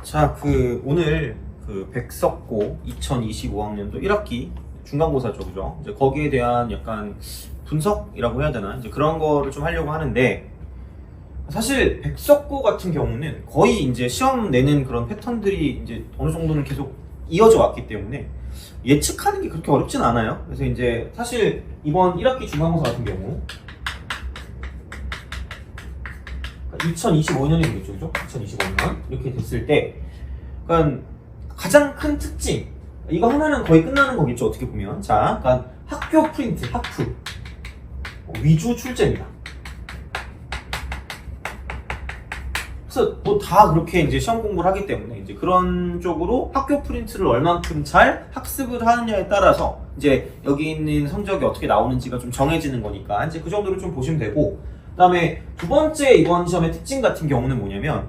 자, 오늘 백석고 2025학년도 1학기 중간고사죠, 그죠? 이제 거기에 대한 약간 분석이라고 해야 되나? 이제 그런 거를 좀 하려고 하는데, 사실 백석고 같은 경우는 거의 이제 시험 내는 그런 패턴들이 이제 어느 정도는 계속 이어져 왔기 때문에 예측하는 게 그렇게 어렵진 않아요. 그래서 이제 사실 이번 1학기 중간고사 같은 경우 2025년이 되겠죠, 그죠? 2025년 이렇게 됐을 때, 그러니까 가장 큰 특징, 이거 하나는 거의 끝나는 거겠죠, 어떻게 보면. 자, 그러니까 학교 프린트, 학프 위주 출제입니다. 그래서 뭐 다 그렇게 이제 시험 공부를 하기 때문에 이제 그런 쪽으로 학교 프린트를 얼만큼 잘 학습을 하느냐에 따라서 이제 여기 있는 성적이 어떻게 나오는지가 좀 정해지는 거니까 이제 그 정도로 좀 보시면 되고, 그 다음에 두 번째 이번 시험의 특징 같은 경우는 뭐냐면,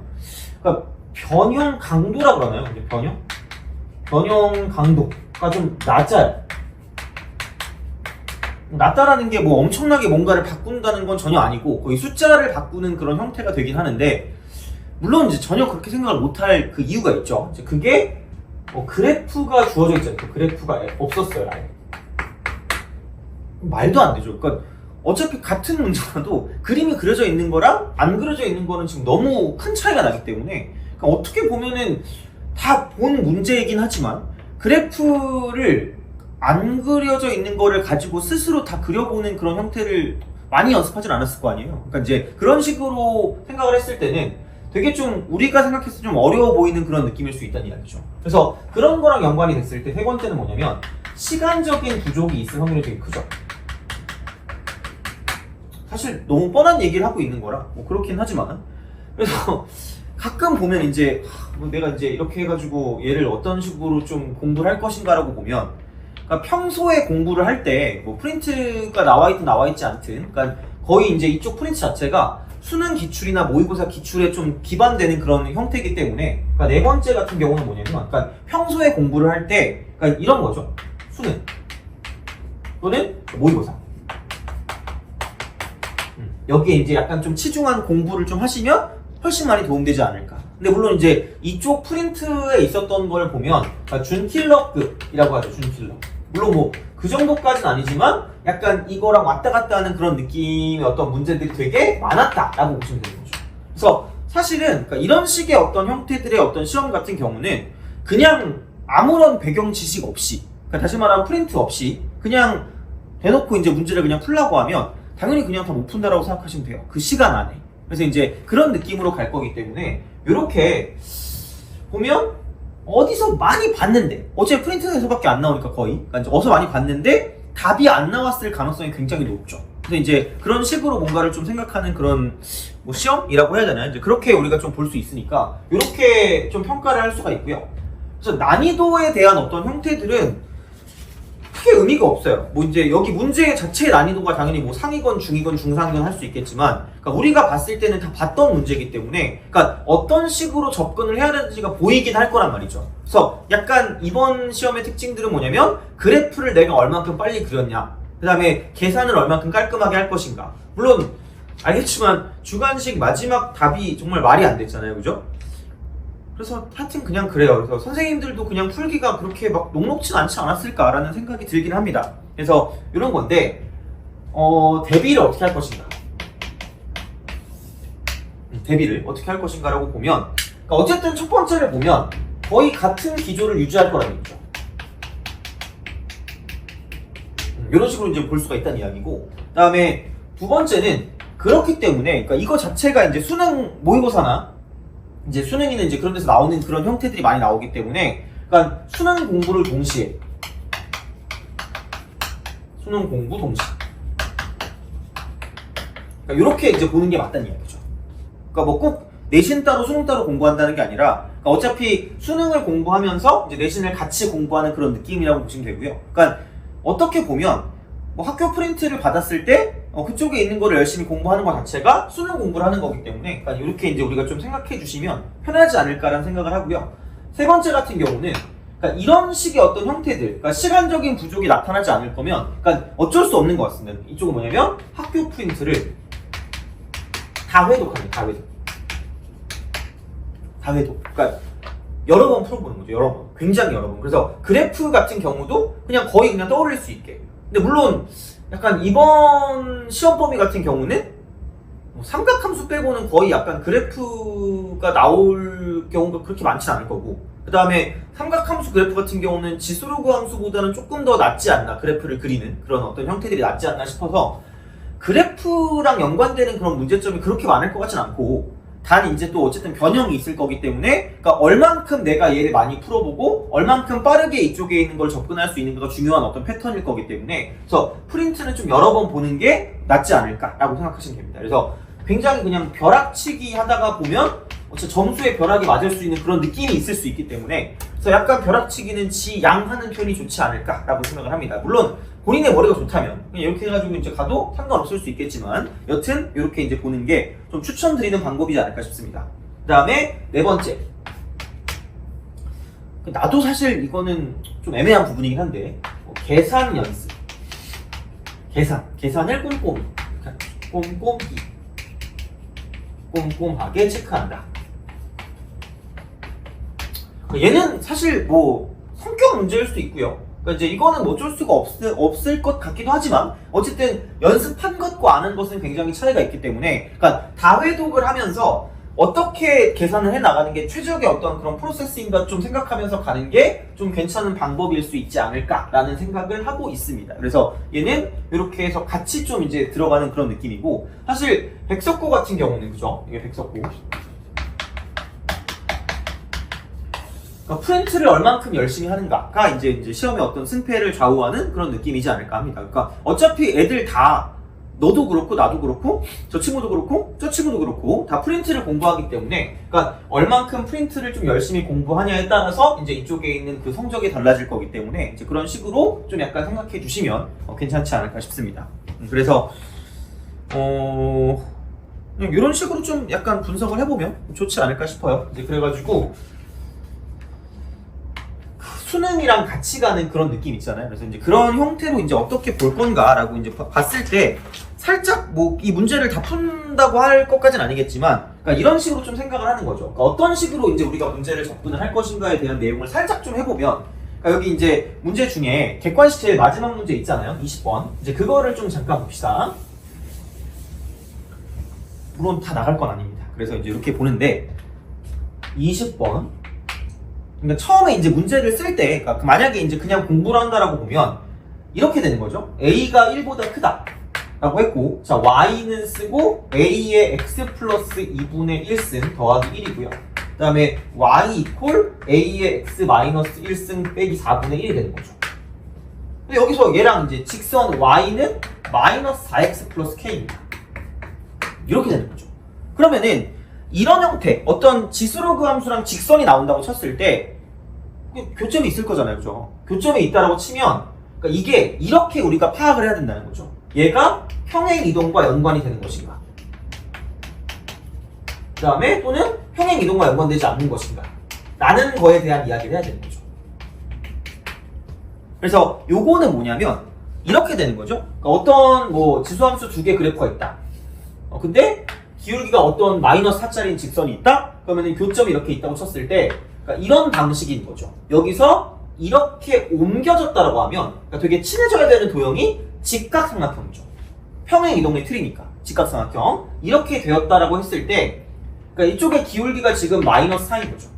그러니까 변형 강도라고 그러나요? 근데 변형 강도가 좀 낮아요. 낮다라는 게 뭐 엄청나게 뭔가를 바꾼다는 건 전혀 아니고 거의 숫자를 바꾸는 그런 형태가 되긴 하는데, 물론 이제 전혀 그렇게 생각을 못할 그 이유가 있죠. 이제 그게 그래프가 주어져 있잖아요. 그 그래프가 없었어요, 아예. 말도 안 되죠. 그러니까 어차피 같은 문제라도 그림이 그려져 있는 거랑 안 그려져 있는 거는 지금 너무 큰 차이가 나기 때문에, 그러니까 어떻게 보면은 다 본 문제이긴 하지만 그래프를 안 그려져 있는 거를 가지고 스스로 다 그려보는 그런 형태를 많이 연습하진 않았을 거 아니에요. 그러니까 이제 그런 식으로 생각을 했을 때는 되게 좀 우리가 생각했을 때 좀 어려워 보이는 그런 느낌일 수 있다는 이야기죠. 그래서 그런 거랑 연관이 됐을 때 세 번째는 뭐냐면, 시간적인 부족이 있을 확률이 되게 크죠. 사실 너무 뻔한 얘기를 하고 있는 거라 뭐 그렇긴 하지만, 그래서 가끔 보면 이제 내가 이제 이렇게 해가지고 얘를 어떤 식으로 좀 공부를 할 것인가라고 보면, 그러니까 평소에 공부를 할 때 뭐 프린트가 나와 있든 나와 있지 않든, 그러니까 거의 이제 이쪽 프린트 자체가 수능 기출이나 모의고사 기출에 좀 기반되는 그런 형태이기 때문에, 그러니까 네 번째 같은 경우는 뭐냐면, 그러니까 평소에 공부를 할 때, 그러니까 이런 거죠. 수능 또는 모의고사. 여기에 이제 약간 좀 치중한 공부를 좀 하시면 훨씬 많이 도움되지 않을까. 근데 물론 이제 이쪽 프린트에 있었던 걸 보면, 그러니까 준킬러급이라고 하죠, 준킬러. 물론 뭐 그 정도까지는 아니지만 약간 이거랑 왔다 갔다 하는 그런 느낌의 어떤 문제들이 되게 많았다라고 보시면 되는 거죠. 그래서 사실은 그러니까 이런 식의 어떤 형태들의 어떤 시험 같은 경우는 그냥 아무런 배경 지식 없이, 그러니까 다시 말하면 프린트 없이 그냥 대놓고 이제 문제를 그냥 풀라고 하면 당연히 그냥 다 못 푼다라고 생각하시면 돼요, 그 시간 안에. 그래서 이제 그런 느낌으로 갈 거기 때문에 이렇게 보면 어디서 많이 봤는데, 어차피 프린트에서밖에 안 나오니까 거의, 그러니까 이제 어디서 많이 봤는데 답이 안 나왔을 가능성이 굉장히 높죠. 그래서 이제 그런 식으로 뭔가를 좀 생각하는 그런 뭐 시험이라고 해야 되나요? 이제 그렇게 우리가 좀 볼 수 있으니까 이렇게 좀 평가를 할 수가 있고요. 그래서 난이도에 대한 어떤 형태들은 크게 의미가 없어요. 뭐 이제 여기 문제 자체의 난이도가 당연히 뭐 상위권, 중위권, 중상권 할 수 있겠지만, 그러니까 우리가 봤을 때는 다 봤던 문제이기 때문에, 그러니까 어떤 식으로 접근을 해야 되는지가 보이긴 할 거란 말이죠. 그래서 약간 이번 시험의 특징들은 뭐냐면, 그래프를 내가 얼만큼 빨리 그렸냐, 그 다음에 계산을 얼만큼 깔끔하게 할 것인가. 물론 알겠지만 주관식 마지막 답이 정말 말이 안 됐잖아요, 그죠? 그래서 하여튼 그냥 그래요. 그래서 선생님들도 그냥 풀기가 그렇게 막 녹록진 않지 않았을까라는 생각이 들긴 합니다. 그래서 이런 건데, 대비를 어떻게 할 것인가, 대비를 어떻게 할 것인가라고 보면, 그러니까 어쨌든 첫 번째를 보면 거의 같은 기조를 유지할 거라는 얘기죠. 이런 식으로 이제 볼 수가 있다는 이야기고, 그 다음에 두 번째는 그렇기 때문에, 그러니까 이거 자체가 이제 수능 모의고사나 이제 수능에는 이제 그런 데서 나오는 그런 형태들이 많이 나오기 때문에, 그러니까 수능 공부 동시에 그러니까 이렇게 이제 보는 게 맞다는 이야기죠. 그러니까 뭐 꼭 내신 따로 수능 따로 공부한다는 게 아니라, 그러니까 어차피 수능을 공부하면서 이제 내신을 같이 공부하는 그런 느낌이라고 보시면 되고요. 그러니까 어떻게 보면 뭐 학교 프린트를 받았을 때 그쪽에 있는 거를 열심히 공부하는 것 자체가 수능 공부를 하는 거기 때문에, 그러니까 이렇게 이제 우리가 좀 생각해 주시면 편하지 않을까라는 생각을 하고요. 세 번째 같은 경우는, 그러니까 이런 식의 어떤 형태들, 그러니까 시간적인 부족이 나타나지 않을 거면, 그러니까 어쩔 수 없는 것 같습니다. 이쪽은 뭐냐면 학교 프린트를 다 회독합니다. 다 회독. 그러니까 여러 번 풀어보는 거죠. 여러 번. 굉장히 여러 번. 그래서 그래프 같은 경우도 그냥 거의 그냥 떠올릴 수 있게. 근데 물론 약간 이번 시험 범위 같은 경우는 뭐 삼각함수 빼고는 거의 약간 그래프가 나올 경우가 그렇게 많지 않을 거고, 그 다음에 삼각함수 그래프 같은 경우는 지수로그 함수보다는 조금 더 낫지 않나, 그래프를 그리는 그런 어떤 형태들이 낫지 않나 싶어서 그래프랑 연관되는 그런 문제점이 그렇게 많을 것 같진 않고, 단 이제 또 어쨌든 변형이 있을 거기 때문에, 그러니까 얼만큼 내가 얘를 많이 풀어보고 얼만큼 빠르게 이쪽에 있는 걸 접근할 수 있는가가 중요한 어떤 패턴일 거기 때문에, 그래서 프린트는 좀 여러 번 보는 게 낫지 않을까라고 생각하시면 됩니다. 그래서 굉장히 그냥 벼락치기 하다가 보면 어차피 점수에 벼락이 맞을 수 있는 그런 느낌이 있을 수 있기 때문에, 그래서 약간 벼락치기는 지양하는 편이 좋지 않을까라고 생각을 합니다. 물론 본인의 머리가 좋다면 그냥 이렇게 해가지고 이제 가도 상관없을 수 있겠지만, 여튼 이렇게 이제 보는 게 좀 추천드리는 방법이지 않을까 싶습니다. 그 다음에 네 번째, 나도 사실 이거는 좀 애매한 부분이긴 한데, 계산 연습, 계산을 꼼꼼하게 체크한다. 얘는 사실 뭐 성격 문제일 수도 있고요. 그러니까 이제 이거는 뭐 어쩔 수가 없을 것 같기도 하지만, 어쨌든 연습한 것과 아는 것은 굉장히 차이가 있기 때문에, 그러니까 다회독을 하면서 어떻게 계산을 해 나가는 게 최적의 어떤 그런 프로세스인가 좀 생각하면서 가는 게 좀 괜찮은 방법일 수 있지 않을까라는 생각을 하고 있습니다. 그래서 얘는 이렇게 해서 같이 좀 이제 들어가는 그런 느낌이고, 사실 백석고 같은 경우는, 그죠? 이게 백석고. 그러니까 프린트를 얼만큼 열심히 하는가가 이제 시험의 어떤 승패를 좌우하는 그런 느낌이지 않을까 합니다. 그러니까 어차피 애들 다, 너도 그렇고 나도 그렇고 저 친구도 그렇고 저 친구도 그렇고 다 프린트를 공부하기 때문에, 그러니까 얼만큼 프린트를 좀 열심히 공부하냐에 따라서 이제 이쪽에 있는 그 성적이 달라질 거기 때문에, 이제 그런 식으로 좀 약간 생각해 주시면 괜찮지 않을까 싶습니다. 그래서 그냥 이런 식으로 좀 약간 분석을 해보면 좋지 않을까 싶어요. 이제 그래가지고 수능이랑 같이 가는 그런 느낌 있잖아요. 그래서 이제 그런 형태로 이제 어떻게 볼 건가라고 이제 봤을 때, 살짝 뭐 이 문제를 다 푼다고 할 것까지는 아니겠지만, 그러니까 이런 식으로 좀 생각을 하는 거죠. 그러니까 어떤 식으로 이제 우리가 문제를 접근을 할 것인가에 대한 내용을 살짝 좀 해보면, 그러니까 여기 이제 문제 중에 객관식 제일 마지막 문제 있잖아요. 20번. 이제 그거를 좀 잠깐 봅시다. 물론 다 나갈 건 아닙니다. 그래서 이제 이렇게 보는데, 20번. 그러니까 처음에 이제 문제를 쓸 때, 그러니까 만약에 이제 그냥 공부를 한다라고 보면 이렇게 되는 거죠. A가 1보다 크다 라고 했고, 자, Y는 쓰고 A의 X 플러스 2분의 1승 더하기 1이고요. 그 다음에 Y 이퀄 A의 X 마이너스 1승 빼기 4분의 1이 되는 거죠. 근데 여기서 얘랑 이제 직선 Y는 마이너스 4X 플러스 K입니다. 이렇게 되는 거죠. 그러면은 이런 형태, 어떤 지수로그 함수랑 직선이 나온다고 쳤을 때 교점이 있을 거잖아요. 그죠? 교점이 있다라고 치면, 그러니까 이게 이렇게 우리가 파악을 해야 된다는 거죠. 얘가 평행 이동과 연관이 되는 것인가, 그 다음에 또는 평행 이동과 연관되지 않는 것인가 라는 거에 대한 이야기를 해야 되는 거죠. 그래서 요거는 뭐냐면 이렇게 되는 거죠. 그러니까 어떤 뭐 지수함수 두 개 그래프가 있다. 근데 기울기가 어떤 마이너스 4짜리인 직선이 있다? 그러면 교점이 이렇게 있다고 쳤을 때, 그러니까 이런 방식인 거죠. 여기서 이렇게 옮겨졌다라고 하면, 그러니까 되게 친해져야 되는 도형이 직각삼각형이죠. 평행 이동의 틀이니까 직각삼각형. 이렇게 되었다라고 했을 때, 그러니까 이쪽의 기울기가 지금 마이너스 4인 거죠.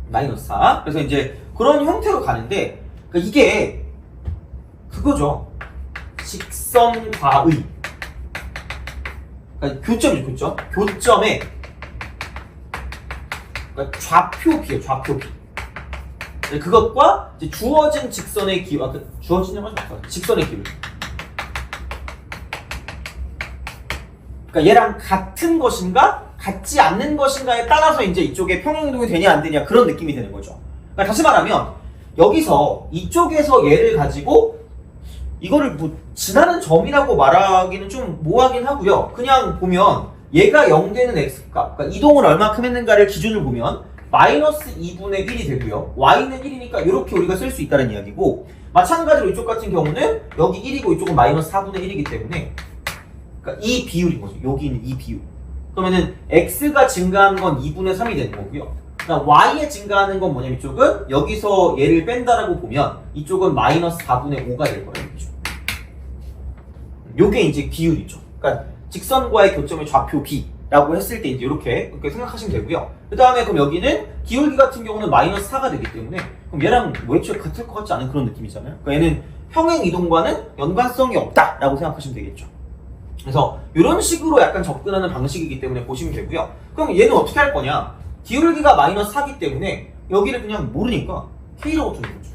마이너스 4. 그래서 이제 그런 형태로 가는데, 그러니까 이게 그거죠. 직선과의. 그러니까 교점이죠, 교점. 교점에, 그러니까 좌표비예요, 좌표비. 그것과 이제 주어진 직선의 기울기, 주어진이라고 하지 말까? 직선의 기울기. 그러니까 얘랑 같은 것인가, 같지 않는 것인가에 따라서 이제 이쪽에 평행이동이 되냐 안 되냐 그런 느낌이 되는 거죠. 그러니까 다시 말하면 여기서 이쪽에서 얘를 가지고 이거를 뭐 지나는 점이라고 말하기는 좀 뭐하긴 하고요. 그냥 보면 얘가 0 되는 x값, 그러니까 이동을 얼마큼 했는가를 기준을 보면 마이너스 2분의 1이 되고요. y는 1이니까 이렇게 우리가 쓸 수 있다는 이야기고, 마찬가지로 이쪽 같은 경우는 여기 1이고 이쪽은 마이너스 4분의 1이기 때문에, 그러니까 이 비율인 거죠. 여기 있는 이 비율. 그러면은 x가 증가한 건 2분의 3이 되는 거고요. 그러니까 y에 증가하는 건 뭐냐면 이쪽은 여기서 얘를 뺀다라고 보면 이쪽은 마이너스 4분의 5가 될 거라는 거죠. 요게 이제 비율이죠. 그러니까 직선과의 교점의 좌표 b라고 했을 때 이제 이렇게 생각하시면 되고요. 그 다음에 그럼 여기는 기울기 같은 경우는 마이너스 4가 되기 때문에 그럼 얘랑 뭐 애초에 같을 것 같지 않은 그런 느낌이잖아요. 그러니까 얘는 평행 이동과는 연관성이 없다라고 생각하시면 되겠죠. 그래서 이런 식으로 약간 접근하는 방식이기 때문에 보시면 되고요. 그럼 얘는 어떻게 할 거냐? 기울기가 마이너스 4기 때문에 여기를 그냥 모르니까 K라고 두는 거죠.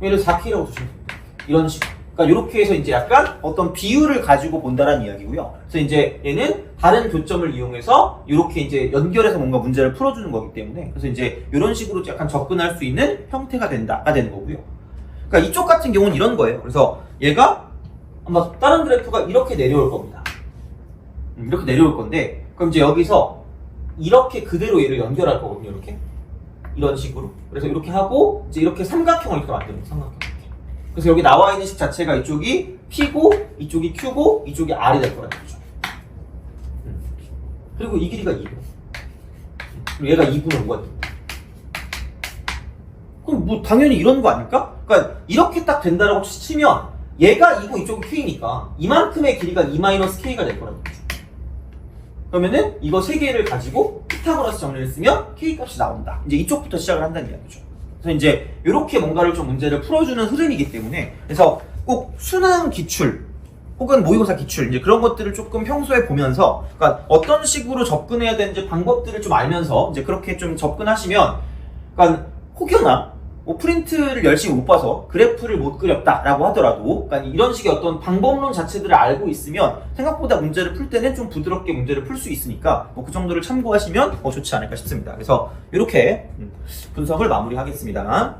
얘를 4K라고 두시면 됩니다. 이런 식으로. 그러니까 이렇게 해서 이제 약간 어떤 비율을 가지고 본다는 이야기고요. 그래서 이제 얘는 다른 교점을 이용해서 이렇게 이제 연결해서 뭔가 문제를 풀어주는 거기 때문에 그래서 이제 이런 식으로 약간 접근할 수 있는 형태가 된다가 되는 거고요. 그러니까 이쪽 같은 경우는 이런 거예요. 그래서 얘가 아마 다른 그래프가 이렇게 내려올 겁니다. 이렇게 내려올 건데 그럼 이제 여기서 이렇게 그대로 얘를 연결할 거거든요. 이렇게 이런 식으로. 그래서 이렇게 하고 이제 이렇게 삼각형을 이렇게 만드는 거예요. 삼각형. 그래서 여기 나와 있는 식 자체가 이쪽이 P고 이쪽이 Q고 이쪽이 R이 될 거라는 거죠. 그리고 이 길이가 2분. 그리고 얘가 2분의 5가 됩니다. 그럼 뭐 당연히 이런 거 아닐까? 그러니까 이렇게 딱 된다라고 치면 얘가 2고 이쪽이 K니까 이만큼의 길이가 2-K가 될 거라는 거죠. 그러면은 이거 세 개를 가지고 피타고라스 정리를 쓰면 K 값이 나온다. 이제 이쪽부터 시작을 한다는 이야기죠. 그래서 이제 이렇게 뭔가를 좀 문제를 풀어주는 흐름이기 때문에 그래서 꼭 수능 기출 혹은 모의고사 기출 이제 그런 것들을 조금 평소에 보면서 그러니까 어떤 식으로 접근해야 되는지 방법들을 좀 알면서 이제 그렇게 좀 접근하시면 그러니까 혹여나 뭐 프린트를 열심히 못 봐서 그래프를 못 그렸다라고 하더라도 그러니까 이런 식의 어떤 방법론 자체들을 알고 있으면 생각보다 문제를 풀 때는 좀 부드럽게 문제를 풀 수 있으니까 뭐 그 정도를 참고하시면 좋지 않을까 싶습니다. 그래서 이렇게 분석을 마무리하겠습니다.